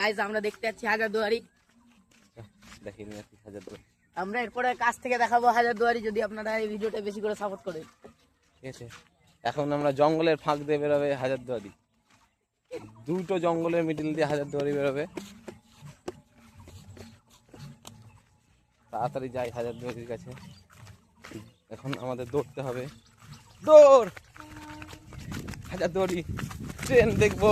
Guys আমরা দেখতে যাচ্ছি হাজারদুয়ারি। দেখিনি হাজারদুয়ারি। আমরা এরপরে কাছ থেকে দেখাবো হাজারদুয়ারি, যদি আপনারা এই ভিডিওটা বেশি করে সাপোর্ট করেন। ঠিক আছে, এখন আমরা জঙ্গলের ফাঁক দিয়ে বেরোবে হাজারদুয়ারি, দুটো জঙ্গলের মিডিল দিয়ে হাজারদুয়ারি বেরোবে। তাড়াতাড়ি যাই হাজারদুয়ারির কাছে, এখন আমাদের দৌড়তে হবে। দৌড় হাজারদুয়ারি, ট্রেন দেখবো।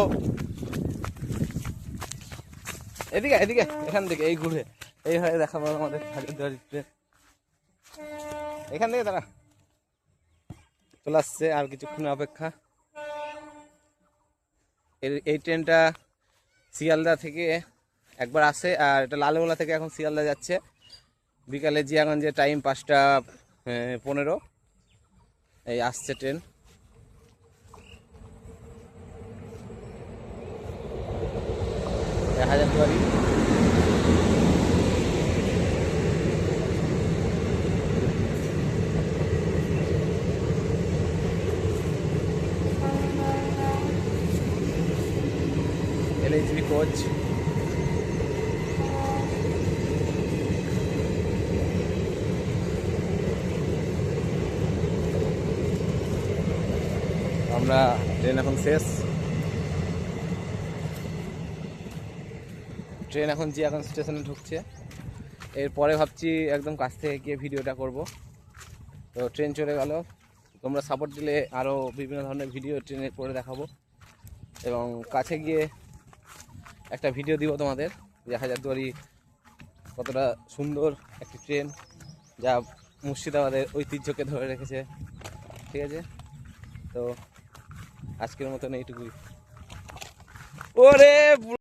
এদিকে এদিকে, এখান থেকে এই ঘুরে এইভাবে দেখাবো আমাদের হাজারদুয়ারি ট্রেন। এখান থেকে তারা চলে আসছে, আর কিছুক্ষণের অপেক্ষা। এই ট্রেনটা শিয়ালদা থেকে একবার আসে, আর এটা লালগোলা থেকে এখন শিয়ালদা যাচ্ছে। বিকালে জিয়াগঞ্জে টাইম 5টা 15, এই আসছে ট্রেন। Hazarduari LHB coach. আমরা ট্রেন এখন শেষ, ট্রেন এখন জিয়াগঞ্জ স্টেশনে ঢুকছে। এরপরে ভাবছি একদম কাছ থেকে গিয়ে ভিডিওটা করব। তো ট্রেন চলে গেল, তোমরা সাপোর্ট দিলে আরও বিভিন্ন ধরনের ভিডিও ট্রেনে করে দেখাবো, এবং কাছে গিয়ে একটা ভিডিও দিব তোমাদের যে হাজারদুয়ারি কতটা সুন্দর একটি ট্রেন, যা মুর্শিদাবাদের ঐতিহ্যকে ধরে রেখেছে। ঠিক আছে, তো আজকের মতন এইটুকুই। ওরে